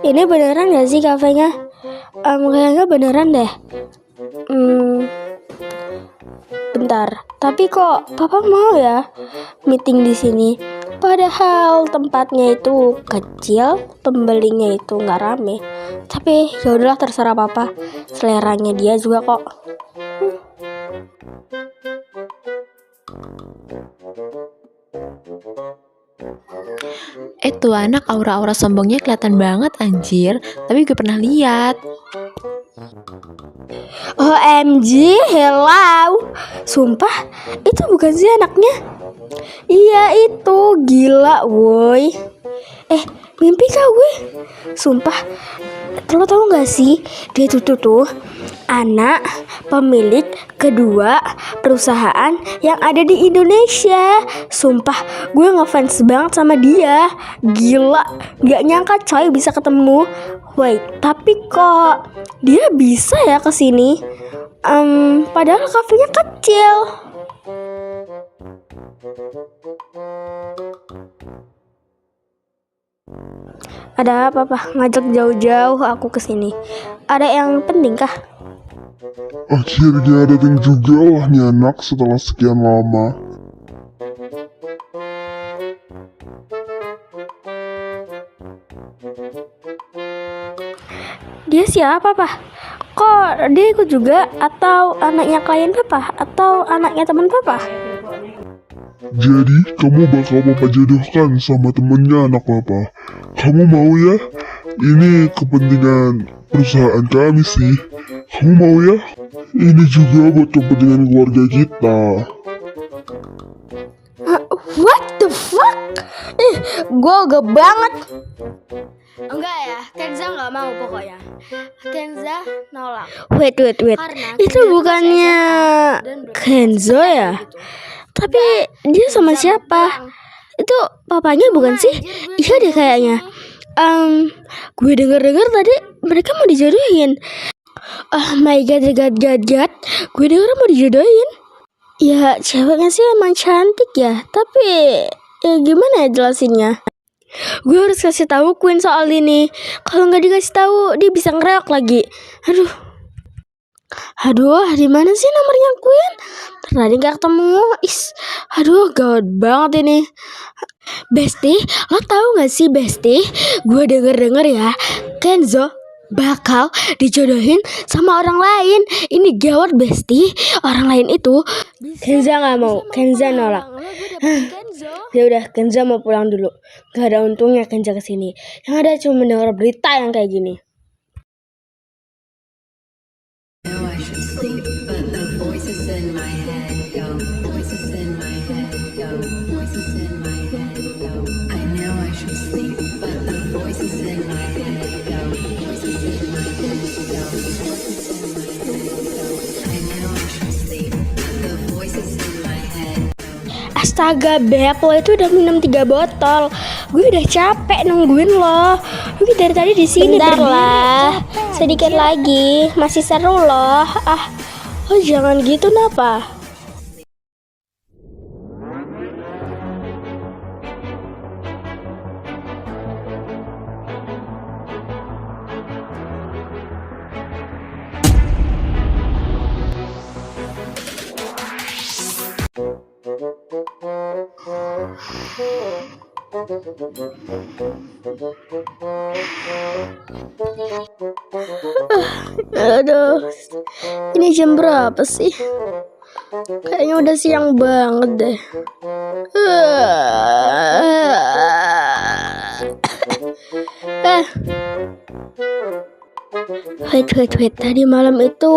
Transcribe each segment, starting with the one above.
Ini beneran gak sih kafenya? Kayaknya beneran deh. Bentar. Tapi kok papa mau ya meeting di sini? Padahal tempatnya itu kecil, pembelinya itu nggak rame. Tapi ya udahlah, terserah papa. Seleranya dia juga kok. Tuh anak aura-aura sombongnya kelihatan banget anjir. Tapi gue pernah lihat. OMG, hello. Sumpah, itu bukan sih anaknya? Iya itu, gila woi. Mimpi kah gue? Sumpah, lo tau gak sih, dia tuh anak pemilik kedua perusahaan yang ada di Indonesia. Sumpah, gue ngefans banget sama dia. Gila, gak nyangka coy bisa ketemu. Wait, tapi kok dia bisa ya kesini? Padahal kafenya kecil. Ada apa, Pak? Ngajak jauh-jauh aku kesini. Ada yang penting kah? Akhirnya datang juga lah nih anak setelah sekian lama. Dia siapa, Pak? Kok dia ikut juga? Atau anaknya klien Papa? Atau anaknya teman Papa? Jadi kamu bakal papa jodohkan sama temennya anak papa. Kamu mau ya? Ini kepentingan perusahaan kami sih. Kamu mau ya? Ini juga buat kepentingan keluarga kita. What the fuck? Gue gak banget. Enggak ya, Kenza gak mau pokoknya. Kenza nolak. Wait. Itu bukannya Kenzo ya? Tapi dia sama siapa? Itu papanya bukan sih? Iya deh kayaknya. Gue denger tadi mereka mau dijodohin. Oh my god. Gue denger mau dijodohin. Ya ceweknya sih emang cantik ya. Tapi ya gimana ya jelasinnya? Gue harus kasih tahu Queen soal ini. Kalau nggak dikasih tahu dia bisa ngereok lagi. Aduh, di mana sih nomornya Queen? Tadi nggak ketemu. Aduh, gawat banget ini. Besti, lo tahu nggak sih Besti? Gue denger ya, Kenzo bakal dijodohin sama orang lain. Ini gawat Besti. Orang lain itu Kenza nggak mau. Kenza nolak. Ya udah, Kenza mau pulang dulu. Gak ada untungnya Kenza kesini. Yang ada cuma mendengar berita yang kayak gini. Astaga Beb, lo itu udah minum 3 botol. Gue udah capek nungguin lo. Gue dari tadi di sini. Bentar lah, sedikit lagi, masih seru loh. Lo jangan gitu napa? Aduh, ini jam berapa sih? Kayaknya udah siang banget deh. Wait, tadi malam itu.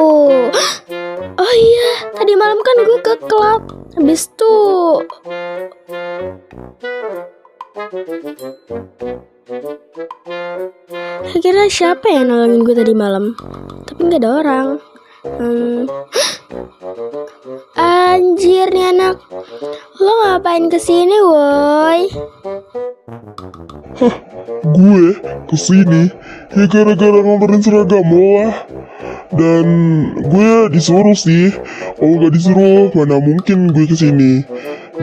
Oh iya, tadi malam kan gue ke klub. Habis itu kira siapa yang nolongin gue tadi malam? Tapi nggak ada orang. Anjir nih anak, lo ngapain kesini woi? Gue kesini ya gara-gara nganterin seragam lo lah. Dan gue disuruh sih. Kalau gak disuruh mana mungkin gue kesini.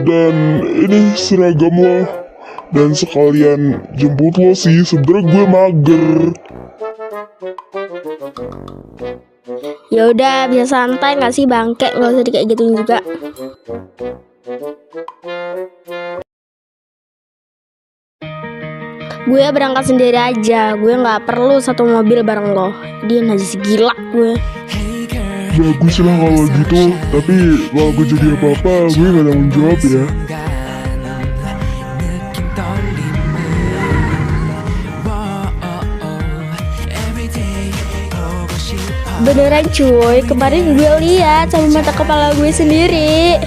Dan ini seragam lo. Dan sekalian jemput lo sih. Sebenernya gue mager. Ya udah, bisa santai nggak sih bangke, nggak usah kayak gituin juga. Gue berangkat sendiri aja, gue nggak perlu satu mobil bareng lo. Dia najis gila gue. Bagus lah kalau gitu. Tapi kalau gue jadi apa-apa, gue gak tanggung jawab ya. Beneran cuy, kemarin gue lihat sama mata kepala gue sendiri.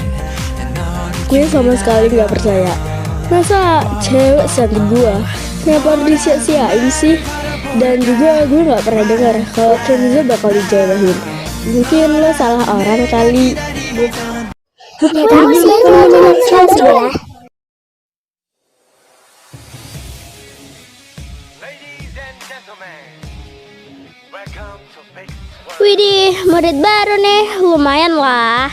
Gue sama sekali nggak percaya. Masa cewek cantik gue, kenapa harus disia-siain sih? Dan juga gue nggak pernah dengar kalau Kenzo bakal dijauhin. Mungkin lo salah orang kali. Kamu sih bener-bener cantik ya. Widih, murid baru nih, lumayan lah.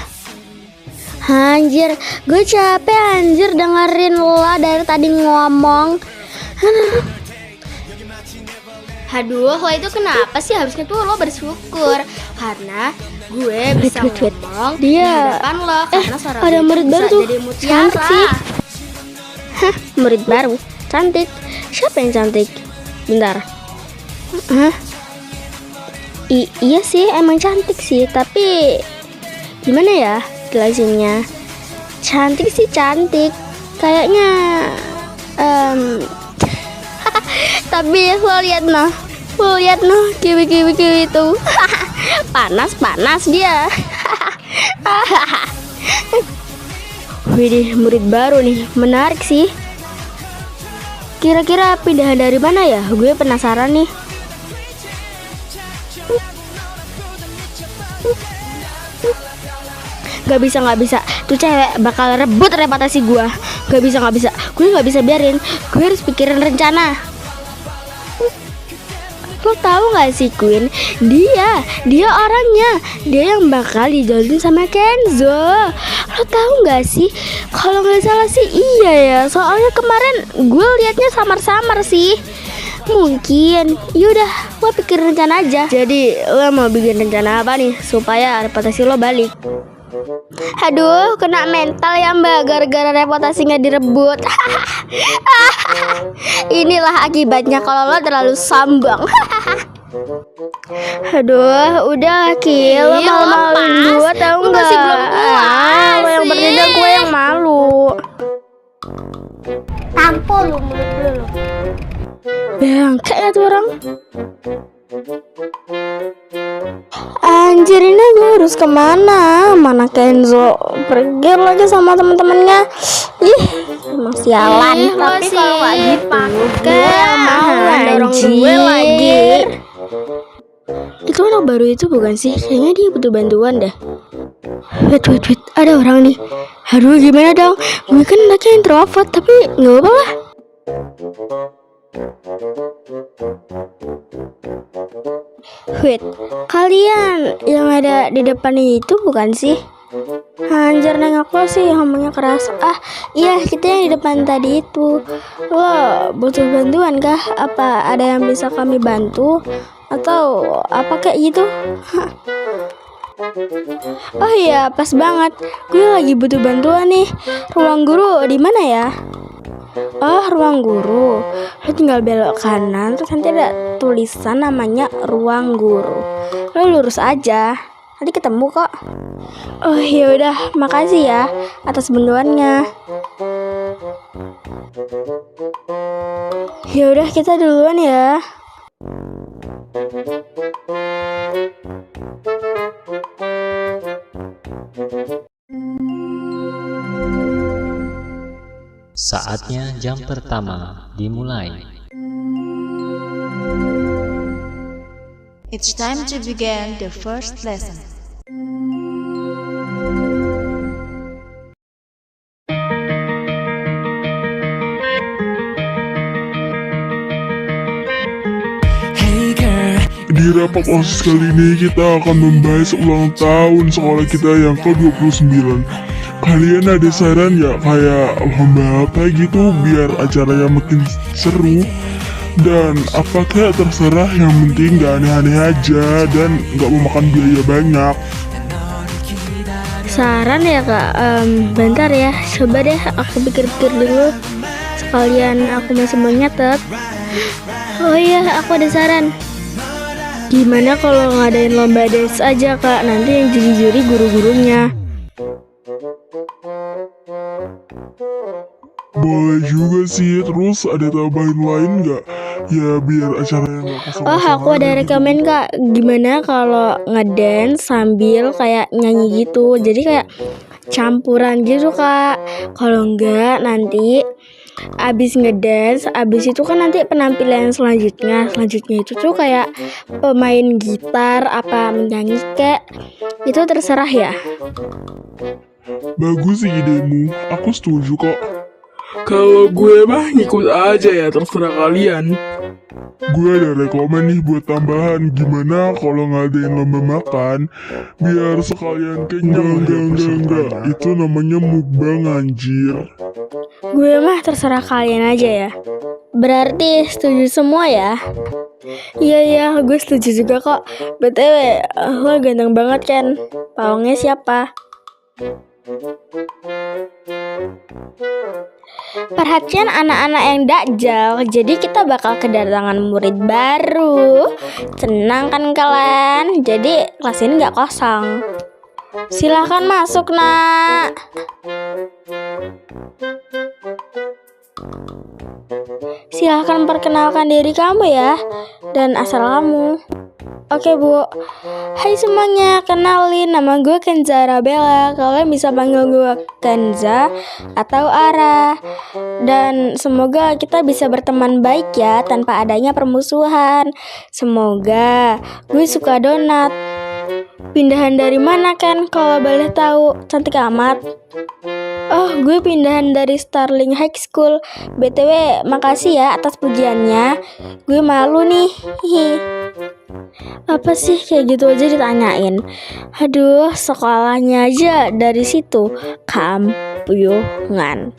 Anjir, gue capek anjir dengerin lo dari tadi ngomong. Aduh, lo itu kenapa sih? Habisnya tuh lo bersyukur karena gue bisa ngomong di depan lo. Karena suara ada gue murid bisa baru tuh. jadi mutiara. Cantik sih. Hah, murid baru? Cantik? Siapa yang cantik? Bentar. Hah? Iya sih, emang cantik sih, tapi gimana ya jelasinnya? Cantik sih cantik, kayaknya tapi lo lihat noh, kiwi itu panas dia. Widih, murid baru nih, menarik sih. Kira-kira pindahan dari mana ya? Gue penasaran nih. Gak bisa, tuh cewek bakal rebut reputasi gue. Gak bisa, gue gak bisa biarin. Gue harus pikirin rencana. Lo tahu gak sih Queen, dia orangnya, dia yang bakal dijodohin sama Kenzo. Lo tahu gak sih, kalau nggak salah sih iya ya, soalnya kemarin gue liatnya samar-samar sih. Mungkin, yaudah lo pikirin rencana aja. Jadi lo mau bikin rencana apa nih supaya reputasi lo balik? Aduh, kena mental ya mbak, gara-gara reputasi nggak direbut. Inilah akibatnya kalau lo terlalu sombong. Aduh, udah Ki, lo malu-maluin gue tau nggak? Masih belum puas. Lo yang bertindak, gue yang malu. Tampol lu mulut lu. Bangke ya tuh orang. Anjir, ini gue harus kemana? Mana Kenzo? Pergi lagi sama teman-temannya. Ih, emang sialan. Tapi kalau gak dipakai, dorong gue lagi. Itu anak baru itu bukan sih? Kayaknya dia butuh bantuan deh. Wait, ada orang nih. Aduh, gimana dong? Gue kan anaknya introvert, tapi nggak apa-apa lah. Wait, kalian yang ada di depan itu bukan sih? Anjir, nengok lo sih ngomongnya keras. Ah, iya, kita yang di depan tadi itu. Lo butuh bantuan kah? Apa ada yang bisa kami bantu? Atau apa kayak gitu? Oh iya, pas banget. Gue lagi butuh bantuan nih. Ruang guru di mana ya? Oh, ruang guru. Lo tinggal belok kanan, terus nanti ada tulisan namanya ruang guru. Lo lurus aja, nanti ketemu kok. Oh ya udah, makasih ya atas bantuannya. Ya udah, kita duluan ya. Saatnya jam pertama dimulai. It's time to begin the first lesson. Di rapat OSIS kali ini kita akan membahas ulang tahun sekolah kita yang ke-29. Kalian ada saran ya kayak lomba apa gitu biar acaranya makin seru? Dan apakah terserah, yang penting gak aneh-aneh aja dan gak memakan biaya banyak. Saran ya kak, bentar ya, coba deh aku pikir-pikir dulu. Sekalian aku masih mau nyatet. Oh iya, aku ada saran. Gimana kalau ngadain lomba dance aja kak, nanti yang jadi juri guru-gurunya. Boleh juga sih, terus ada tambahan lain gak? Ya biar acaranya gak kosong. Oh, aku ada rekomen kak. Gimana kalau ngedance sambil kayak nyanyi gitu? Jadi kayak campuran gitu kak. Kalau enggak nanti abis ngedance, abis itu kan nanti penampilan selanjutnya itu tuh kayak pemain gitar apa menyanyi kek. Itu terserah ya. Bagus sih idemu, aku setuju kok. Kalau gue mah ngikut aja ya, terserah kalian. Gue ada rekomen nih buat tambahan. Gimana kalau ngadain lomba makan biar sekalian kenyang. Enggak. Itu namanya mukbang anjir. Gue mah terserah kalian aja ya. Berarti setuju semua ya? Iya, gue setuju juga kok. BTW, lo ganteng banget kan? Pawangnya siapa? Perhatian anak-anak yang dakjal, jadi kita bakal kedatangan murid baru. Tenang kan kalian? Jadi kelas ini gak kosong. Silahkan masuk nak. Silahkan perkenalkan diri kamu ya, dan asal kamu. Oke bu. Hai semuanya, kenalin nama gue Kenza Arabella. Kalian bisa panggil gue Kenza atau Ara. Dan semoga kita bisa berteman baik ya, tanpa adanya permusuhan. Semoga. Gue suka donat. Pindahan dari mana kan kalau boleh tahu? Cantik amat. Oh, gue pindahan dari Starling High School. BTW, makasih ya atas pujiannya. Gue malu nih. Hihi. Apa sih kayak gitu aja ditanyain? Aduh, sekolahnya aja dari situ Kampuyangan.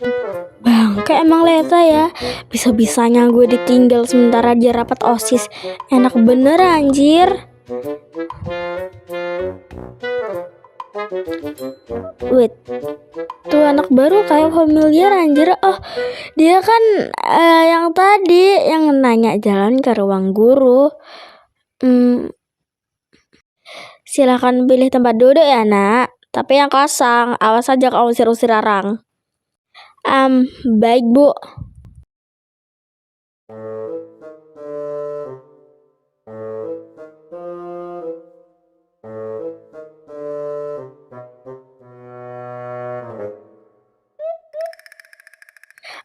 Bangke emang Leta ya. Bisa-bisanya gue ditinggal sementara dia rapat OSIS. Enak bener anjir. Wait, tuh anak baru kayak familiar anjir. Oh, dia kan yang tadi yang nanya jalan ke ruang guru. Silakan pilih tempat duduk ya nak. Tapi yang kosong, awas aja kalau usir-usir orang. Baik bu.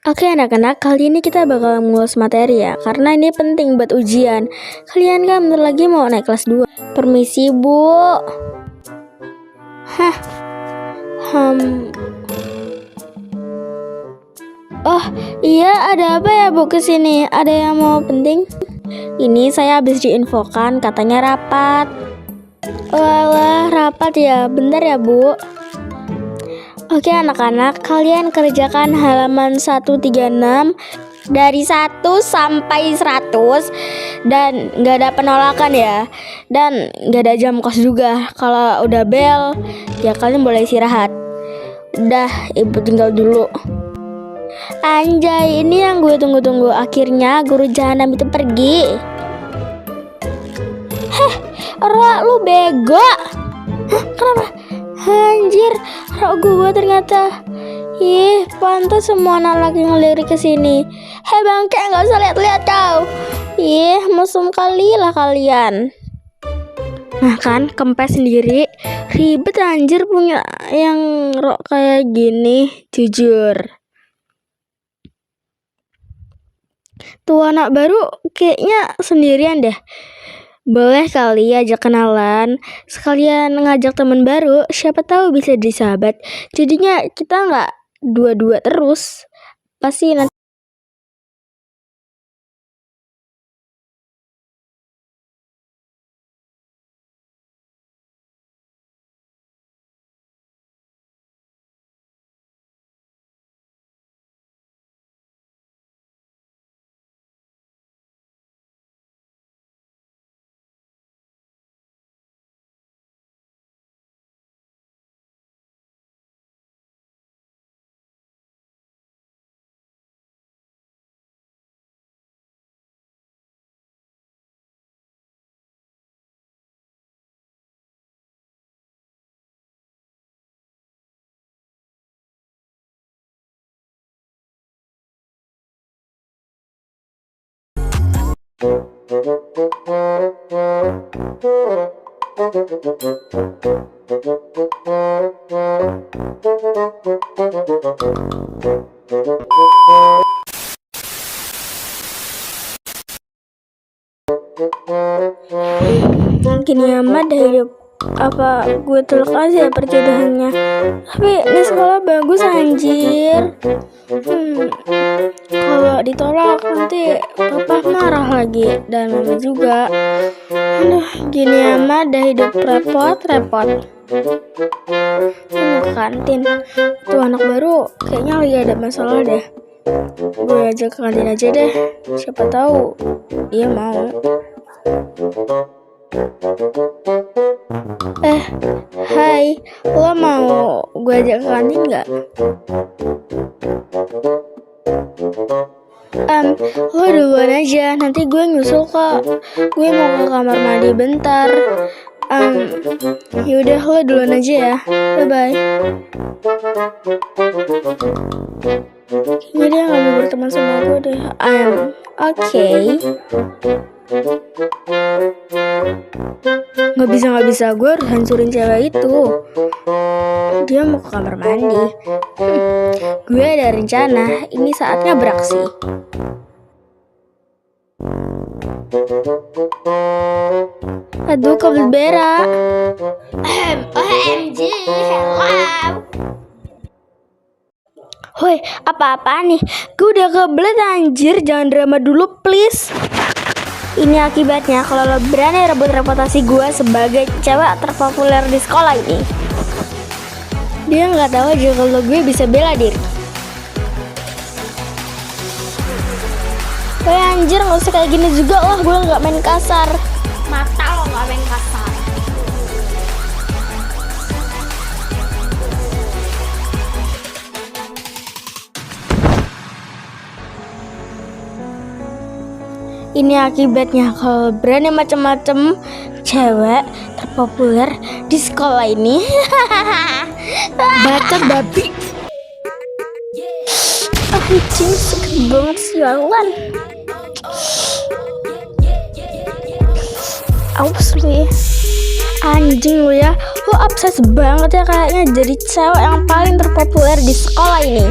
Oke anak-anak, kali ini kita bakal ngulas materi ya, karena ini penting buat ujian. Kalian kan bentar lagi mau naik kelas 2. Permisi bu. Oh iya, ada apa ya bu kesini? Ada yang mau penting? Ini saya habis diinfokan katanya rapat. Walah, rapat ya. Bentar ya bu. Oke anak-anak, kalian kerjakan halaman 136 dari 1 sampai 100 dan gak ada penolakan ya. Dan gak ada jam kos juga. Kalau udah bel, ya kalian boleh istirahat. Udah, ibu tinggal dulu. Anjay, ini yang gue tunggu-tunggu. Akhirnya guru jahanam itu pergi. Ra, lu bego. Kenapa? Anjir, rok gue ternyata. Ih, pantas semua anak lagi ngelirik ke sini. Hei bangke, nggak usah lihat-lihat kau. Ih, mesum kali lah kalian. Nah kan, kempes sendiri. Ribet anjir punya yang rok kayak gini, jujur. Tuh anak baru kayaknya sendirian deh. Boleh kali ajak kenalan, sekalian ngajak teman baru, siapa tahu bisa jadi sahabat. Jadinya kita nggak dua-dua terus. Pasti nanti Gini amat dah hidup. Apa gue tolak aja perjodohannya? Tapi ini sekolah bagus anjir. Kalau ditolak nanti papa marah lagi dan mama juga. Aduh, gini amat dah hidup repot-repot. Mau ke kantin. Tuh anak baru kayaknya lagi ada masalah deh. Gue ajak ke kantin aja deh. Siapa tahu dia mau. Hai, lo mau gue ajak ke kantin nggak? Lo duluan aja, nanti gue nyusul kok. Gue mau ke kamar mandi bentar. Yaudah lo duluan aja ya. Bye bye. Kayaknya dia nggak mau berteman sama gue deh. Oke. Nggak bisa, gue harus hancurin cewek itu. Dia mau ke kamar mandi. Gue ada rencana. Ini saatnya beraksi. Aduh, kabel berak. OMG, hello. Hoi, apa-apaan nih? Gue udah kebelet anjir. Jangan drama dulu please. Ini akibatnya kalau lo berani rebut reputasi gue sebagai cewek terpopuler di sekolah ini. Dia nggak tahu aja kalau gue bisa bela diri. Woi anjir, nggak usah kayak gini juga lah. Gue nggak main kasar. Mata lo nggak main kasar. Ini akibatnya kalau berani macam-macam cewek terpopuler di sekolah ini. Bacot babi. Anjing, sakit banget sialan. Awas lu ya. Anjing lu ya. Lu obses banget ya kayaknya jadi cewek yang paling terpopuler di sekolah ini.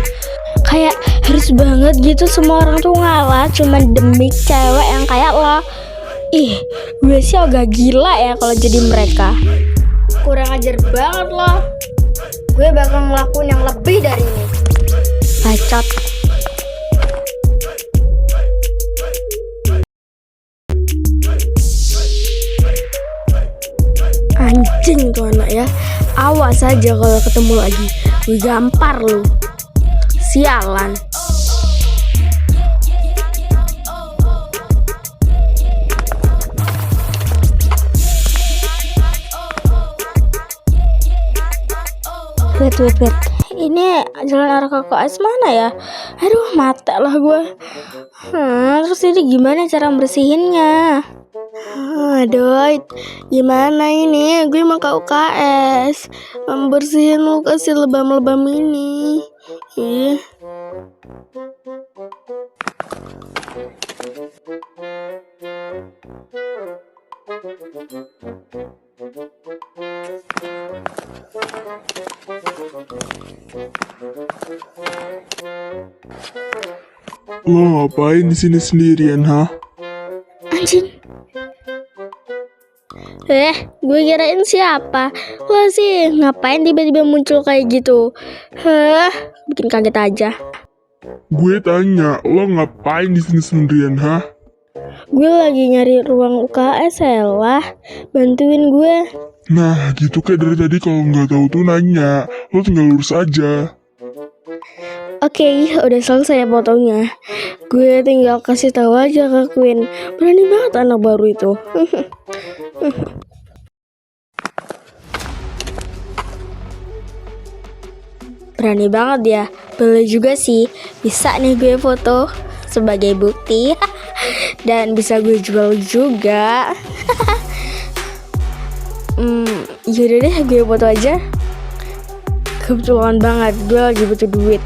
Kayak harus banget gitu semua orang tuh ngalah cuman demi cewek yang kayak lo. Ih, gue sih agak gila ya kalau jadi mereka. Kurang ajar banget lo. Gue bakal ngelakuin yang lebih dari ini. Bacot. Anjing tuh anak ya. Awas aja kalau ketemu lagi. Gue gampar lu. Sialan. Wait. Ini jalan arah ke KS mana ya? Aduh, mata lah gue. Terus ini gimana cara bersihinnya? Aduh, gimana ini? Gue mau ke UKS. Membersihin muka si lebam-lebam ini. Ih. Lo ngapain di sini sendirian, ha? Anjing. Gue kirain siapa? Lo sih ngapain tiba-tiba muncul kayak gitu? Bikin kaget aja. Gue tanya, lo ngapain di sini sendirian, ha? Gue lagi nyari ruang UKS, lah. Bantuin gue. Nah, gitu kayak dari tadi kalau nggak tahu tuh nanya. Lo tinggal lurus aja. Oke, udah selesai fotonya. Gue tinggal kasih tahu aja ke Queen. Berani banget anak baru itu. Berani banget ya. Boleh juga sih. Bisa nih gue foto sebagai bukti. Dan bisa gue jual juga. Yaudah deh, gue foto aja. Kebetulan banget, gue lagi butuh duit.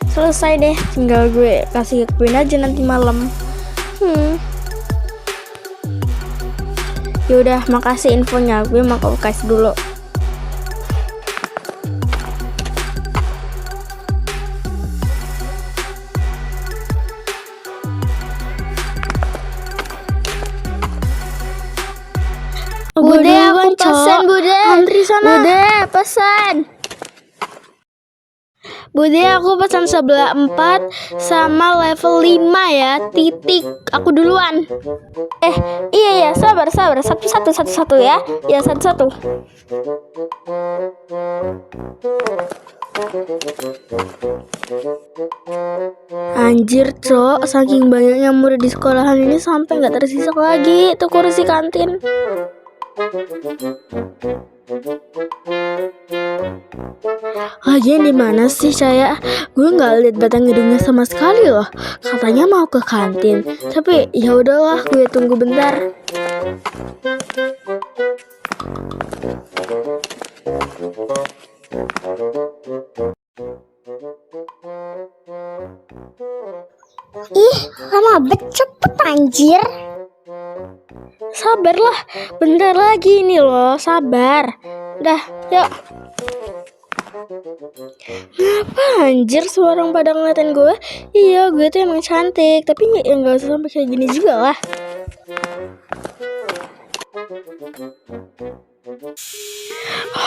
Selesai deh, tinggal gue kasih ke Queen aja nanti malam. Yaudah, makasih infonya. Gue mau ke UKS dulu. Bude, aku pesan, Bude. Antri sana. Bude, pesan. Bude, aku pesan sebelah 4 sama level 5 ya. Titik. Aku duluan. Iya, sabar. Satu ya. Ya, satu. Anjir, Cok. Saking banyaknya murid di sekolahan ini sampai nggak tersisa lagi tuh kursi kantin. Lagian di mana sih saya? Gue nggak lihat batang hidungnya sama sekali loh. Katanya mau ke kantin, tapi ya udahlah, gue tunggu bentar. Ih, lama bet, cepet anjir. Sabarlah, bentar lagi ini loh, sabar. Dah, yuk. Ngapa anjir semua orang pada ngeliatin gue? Iya, gue tuh emang cantik, tapi ya nggak usah sampai kayak gini juga lah.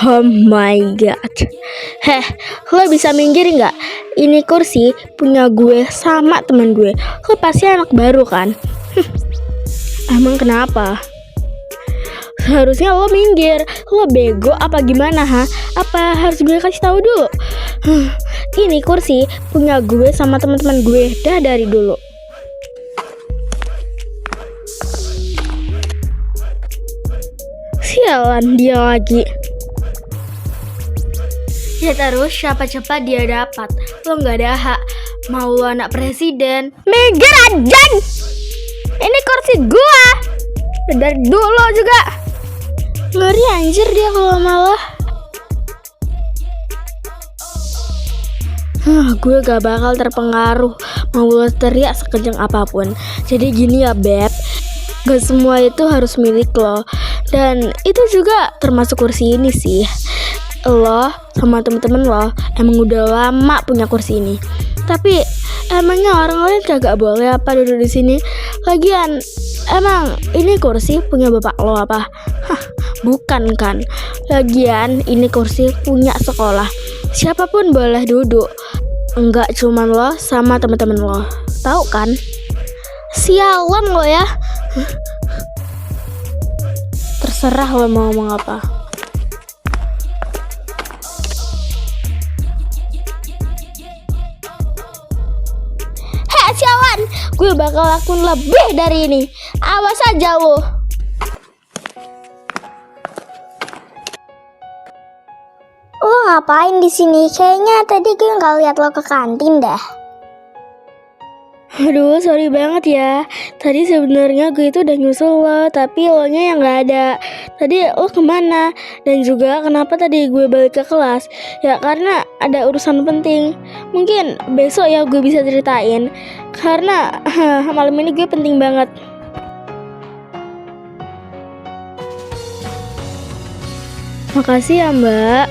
Oh my god. Lo bisa minggir nggak? Ini kursi punya gue sama teman gue. Lo pasti anak baru kan? Emang kenapa? Seharusnya lo minggir. Lo bego apa gimana, ha? Apa harus gue kasih tahu dulu? Ini kursi punya gue sama teman-teman gue dah dari dulu. Sialan dia lagi. Ya terus siapa cepat dia dapat. Lo nggak ada hak. Mau lo anak presiden? Minggir anjing! Ini kursi gua. Dari dulu juga. Ngeri anjir dia kalau malah. Gue gak bakal terpengaruh. Mau lo teriak sekejang apapun. Jadi gini ya Beb, gak semua itu harus milik lo. Dan itu juga termasuk kursi ini sih. Lo sama temen-temen lo emang udah lama punya kursi ini. Tapi emangnya orang lain kagak boleh apa duduk di sini? Lagian emang ini kursi punya bapak lo apa? Bukan kan? Lagian ini kursi punya sekolah. Siapapun boleh duduk. Enggak cuman lo sama temen-temen lo. Tahu kan? Sialan lo ya. Terserah lo mau ngomong apa. Sialan, gue bakal lakuin lebih dari ini. Awas aja lo. Lo ngapain di sini? Kayaknya tadi gue nggak lihat lo ke kantin dah. Aduh, sorry banget ya. Tadi sebenarnya gue itu udah nyusul lo, tapi lo nya yang nggak ada. Tadi lo kemana? Dan juga kenapa tadi gue balik ke kelas? Ya karena ada urusan penting. Mungkin besok ya gue bisa ceritain. Karena malam ini gue penting banget. Makasih ya Mbak.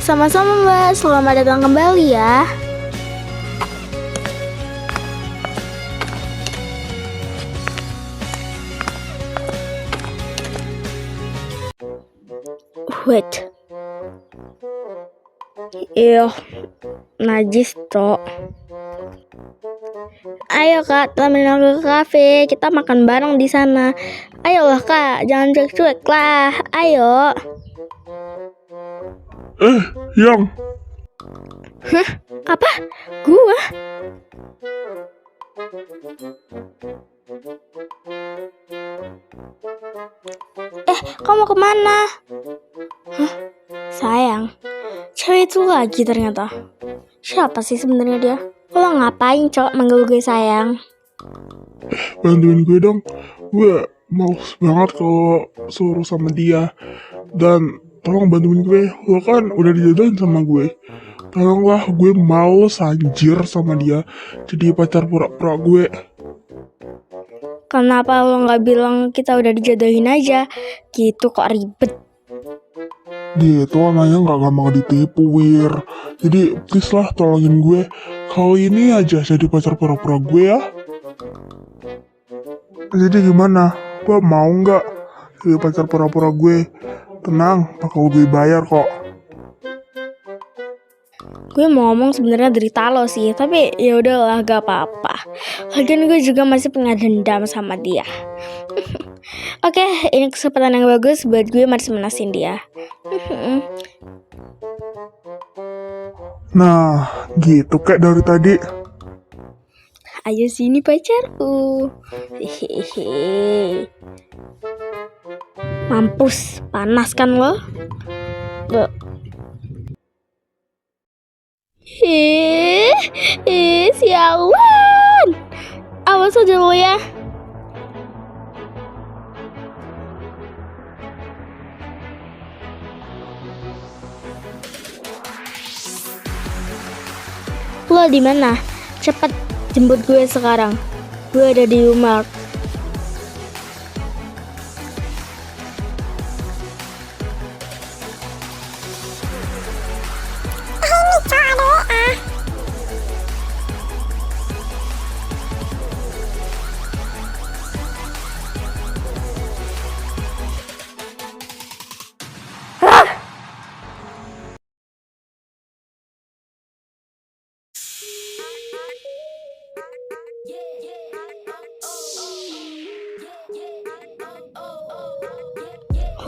Sama-sama Mbak, selamat datang kembali ya. Wait. Iyo, najis Cok. Ayo Kak, temenin aku ke kafe. Kita makan bareng di sana. Ayolah Kak, jangan cuek-cuek lah. Ayo. Yang Apa? Gua? Kamu kemana? Sayang, cewek itu lagi ternyata. Siapa sih sebenarnya dia? Lo ngapain Cok manggil gue sayang? bantuin gue dong. Gue males banget kalau suruh sama dia. Dan tolong bantuin gue. Lo kan udah dijodohin sama gue. Tolonglah, gue males anjir sama dia. Jadi pacar pura-pura gue. Kenapa lo nggak bilang kita udah dijodohin aja? Gitu kok ribet. Dia itu anaknya nggak gampang ditipu, Wir. Jadi please lah tolongin gue. Kali ini aja jadi pacar pura-pura gue ya. Jadi gimana? Gue mau nggak jadi pacar pura-pura gue? Tenang, bakal gue bayar kok. Gue mau ngomong sebenarnya derita lo sih, tapi ya udahlah gak apa-apa. Lagian gue juga masih punya dendam sama dia. Oke, ini kesempatan yang bagus buat gue manas-manasin dia. Nah, gitu kayak dari tadi. Ayo sini pacarku. Hehehe. Mampus, panas kan lo? Sialan. Awas aja lo ya. Lo di mana? Cepet jemput gue sekarang. Gue ada di rumah.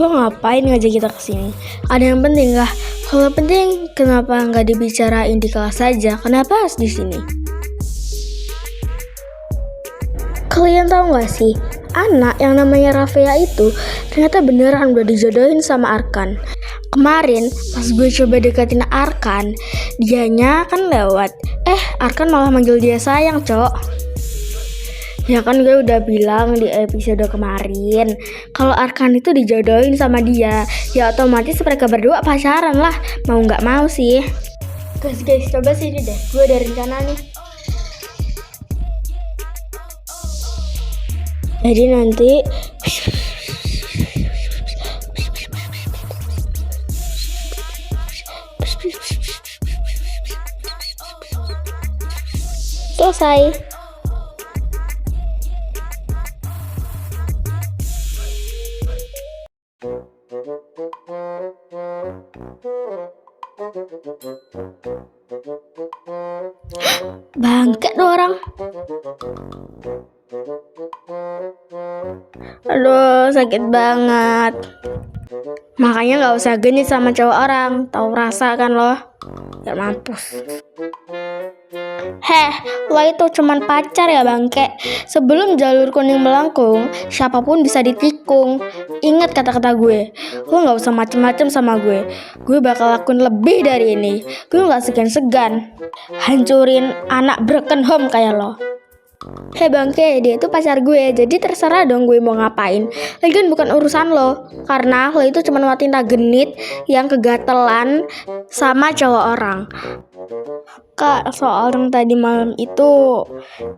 Lo ngapain ngajak kita kesini? Ada yang penting gak? Kalau penting, kenapa nggak dibicarain di kelas saja? Kenapa harus di sini? Kalian tahu nggak sih, anak yang namanya Rafea itu ternyata beneran udah dijodohin sama Arkan. Kemarin pas gue coba deketin Arkan, dianya kan lewat. Arkan malah manggil dia sayang, cok. Ya kan gue udah bilang di episode kemarin kalau Arkan itu dijodohin sama dia. Ya otomatis mereka berdua pacaran lah. Mau gak mau sih. Guys, coba sini deh. Gue ada rencana nih. Jadi nanti selesai. Bangke tuh orang. Aduh, sakit banget. Makanya gak usah genit sama cowok orang. Tahu rasa kan lo? Ya mampus. Lo itu cuman pacar ya bangke. Sebelum jalur kuning melengkung, siapapun bisa ditikung. Ingat kata-kata gue. Lo gak usah macem-macem sama gue. Gue bakal lakuin lebih dari ini. Gue gak segan-segan hancurin anak broken home kayak lo. Bangke, dia itu pacar gue. Jadi terserah dong gue mau ngapain. Lagian bukan urusan lo. Karena lo itu cuman wanita genit yang kegatelan sama cowok orang. Kak, soal yang tadi malam itu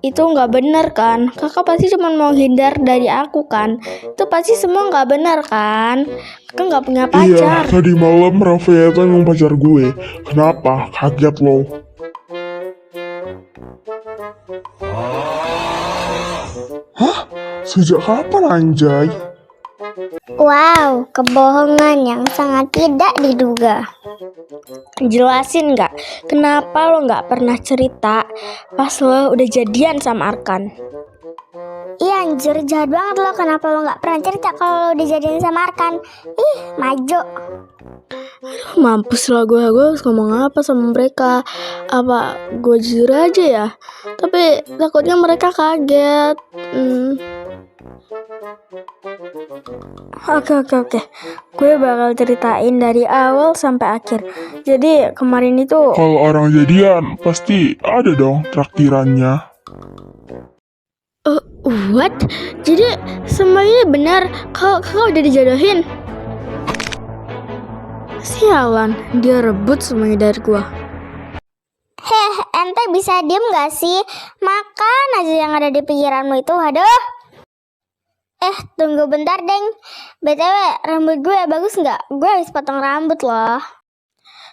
nggak bener kan? Kakak pasti cuma mau hindar dari aku kan? Itu pasti semua nggak bener kan? Kakak nggak punya pacar. Iya, tadi malam Rafea itu emang pacar gue. Kenapa? Kaget lo. Hah? Sejak kapan anjay? Wow, kebohongan yang sangat tidak diduga. Jelasin nggak? Kenapa lo nggak pernah cerita pas lo udah jadian sama Arkan? Iya anjir, jahat banget lo. Kenapa lo gak pernah cerita kalau lo udah jadian sama Arkan? Ih, maju. Mampus lah gue harus ngomong apa sama mereka. Apa gue jujur aja ya? Tapi takutnya mereka kaget. Oke. Gue bakal ceritain dari awal sampai akhir. Jadi kemarin itu Kalau orang jadian, pasti ada dong traktirannya. what? Jadi semuanya benar kalau udah dijodohin? Sialan, dia rebut semuanya dari gua. Ente bisa diem gak sih? Makan aja yang ada di pikiranmu itu, aduh. Tunggu bentar, Deng. BTW, rambut gue bagus nggak? Gue habis potong rambut loh.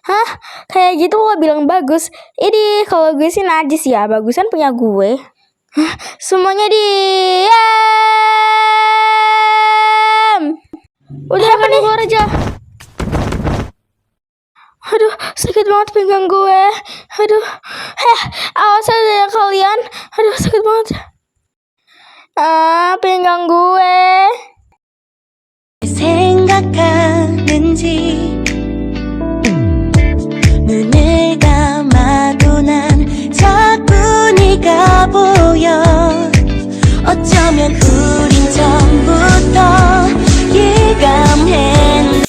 Hah? Kayak gitu lo bilang bagus. Ini kalau gue sih najis ya, bagusan punya gue. Hah? Semuanya diam. Udah apa nih? Keluar aja. Aduh, sakit banget pinggang gue. Aduh, awas aja ya kalian. Aduh, sakit banget. Pinggang gue. 생각하는지 눈을 감아도 난 자꾸 네가 보여 어쩌면 우린 처음부터 예감했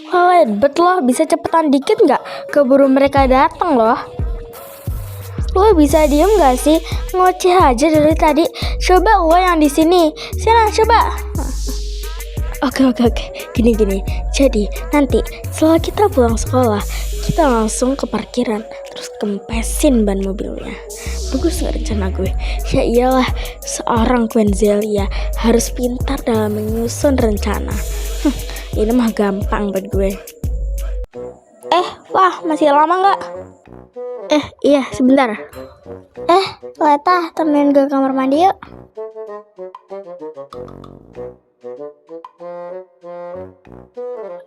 Wah, hebat loh, bisa cepetan dikit nggak? Keburu mereka datang loh. Lo bisa diem gak sih? Ngoceh aja dari tadi. Coba lo yang di sini. Sana coba. Oke. Gini. Jadi nanti setelah kita pulang sekolah, kita langsung ke parkiran, terus kempesin ban mobilnya. Bagus gak rencana gue? Ya iyalah, seorang Quenzelia harus pintar dalam menyusun rencana. Ini mah gampang buat gue. Wah, masih lama nggak? Iya, sebentar. Leta, temenin gue ke kamar mandi yuk.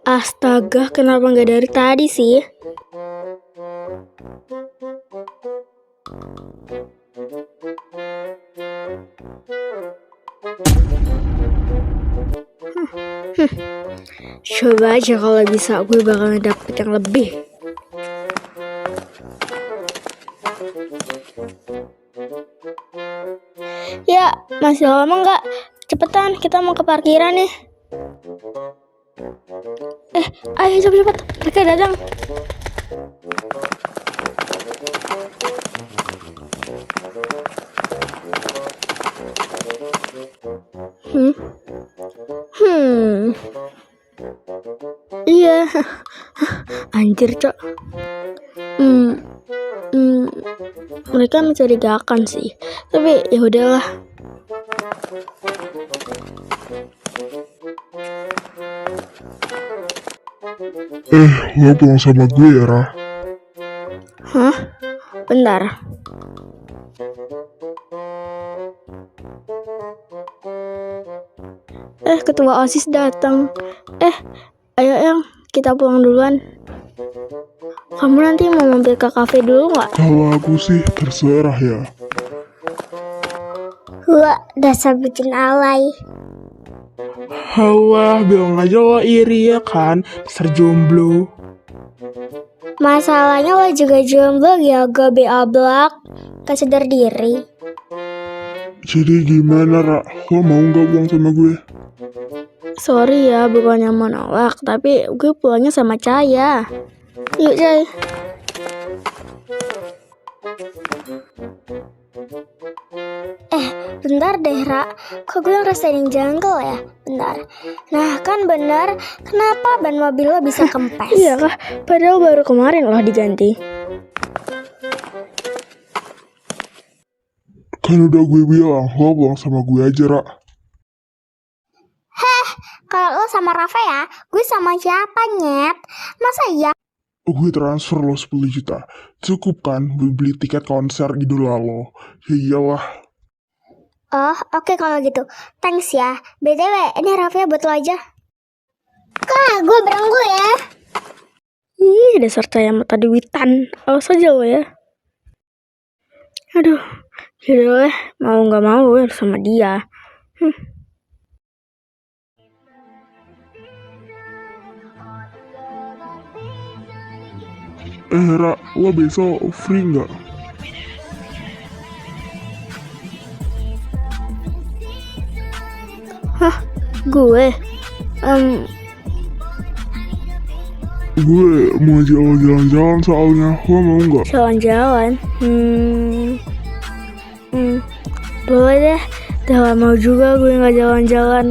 Astaga, kenapa nggak dari tadi sih? Coba aja kalau bisa, gue bakal dapet yang lebih. Ya, masih lama nggak? Cepetan, kita mau ke parkiran nih. Ayo cepet, mereka datang. Iya. Anjir, Cok. Mereka mencurigakan sih. Tapi ya udahlah. Lo pulang sama gue ya, Ra? Hah? Bentar. Ketua OSIS datang. Ayo yang kita pulang duluan. Kamu nanti mau mampir ke kafe dulu nggak? Kalau aku sih terserah ya. Wah, dasar bucin alay. Halah, bilang aja lo iri ya kan, dasar jomblo. Masalahnya lo juga jomblo ya, gobe oblak. Gak sadar diri. Jadi gimana, Ra? Lo mau nggak pulang sama gue? Sorry ya, bukannya menolak, tapi gue pulangnya sama Caya. Yuk, Cay. Bentar deh, Ra. Kok gue ngerasain janggal ya? Bentar. Nah, kan bener. Kenapa ban mobil lo bisa kempes? Iya kah? Padahal baru kemarin loh diganti. Kan udah gue bilang, lo pulang sama gue aja, Ra. Kalau lo sama Rafa ya, gue sama siapa, Nyet? Masa ya? Gue transfer lo 10 juta. Cukup kan buat beli tiket konser idola lo? Ya iyalah. Oh, oke kalau gitu. Thanks ya. BTW, ini Rafa buat lo aja. Kak, gue beranggu ya. Ih, dasar Caya mata duitan. Awas aja lo ya. Aduh, yaudah lah. Mau gak mau gue harus sama dia. Ra, lo besok free nggak? Gue Gue mau ngajak lo jalan-jalan soalnya. Lo mau nggak? jalan-jalan. Boleh deh. Udah lama juga gue gak jalan-jalan.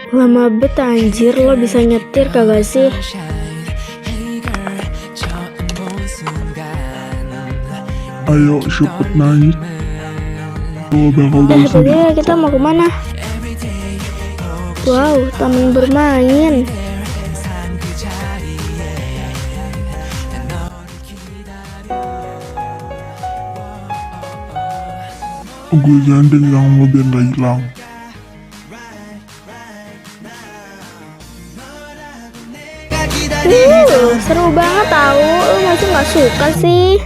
Lama bet anjir, lo bisa nyetir kagak sih? Ayo cepet naik. Lo bakal dari sini. Bebe, kita mau kemana? Wow, taman bermain. Gue gandeng yang lo biar gak hilang. Seru banget tahu. Lo masih nggak suka sih?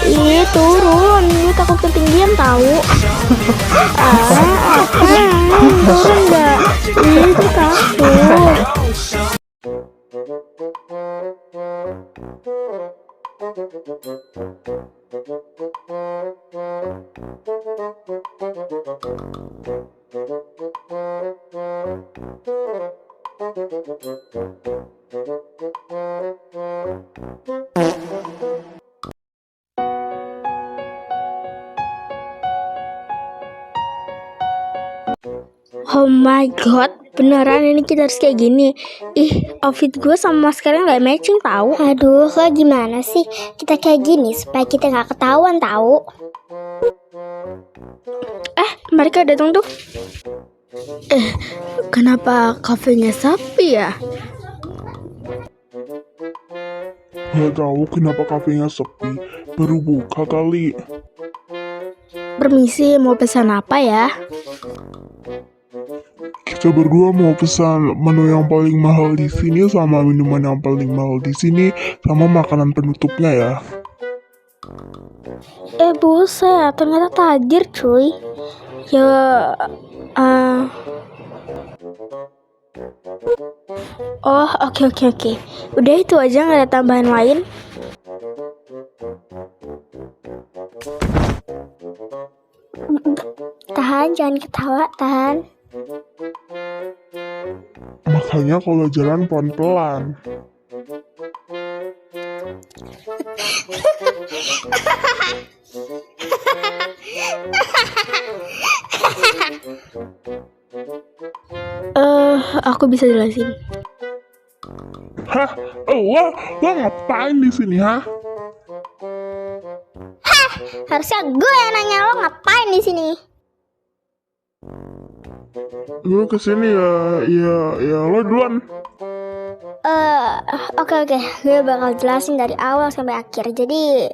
Ih, turun. Gue takut ketinggian tahu. Turun nggak? Ih, gue takut. Oh my god, beneran ini kita harus kayak gini. Ih, outfit gue sama maskernya nggak matching tahu. Aduh, lo gimana sih? Kita kayak gini supaya kita nggak ketahuan tahu. Mereka datang tuh. Kenapa kafenya sepi ya? Gak tahu kenapa kafenya sepi. Baru buka kali. Permisi, mau pesan apa ya? Kita berdua mau pesan menu yang paling mahal di sini sama minuman yang paling mahal di sini sama makanan penutupnya ya. Buset, ternyata tajir cuy. Ya, oh oke. Udah itu aja, nggak ada tambahan lain. Tahan, jangan ketawa, tahan. Makanya kalau jalan pelan-pelan. Aku bisa jelasin. Hah? Lo ngapain di sini, hah? Harusnya gue yang nanya lo ngapain di sini. Gue kesini ya lo duluan. Oke. Gue bakal jelasin dari awal sampai akhir. Jadi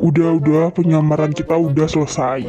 Udah, penyamaran kita udah selesai.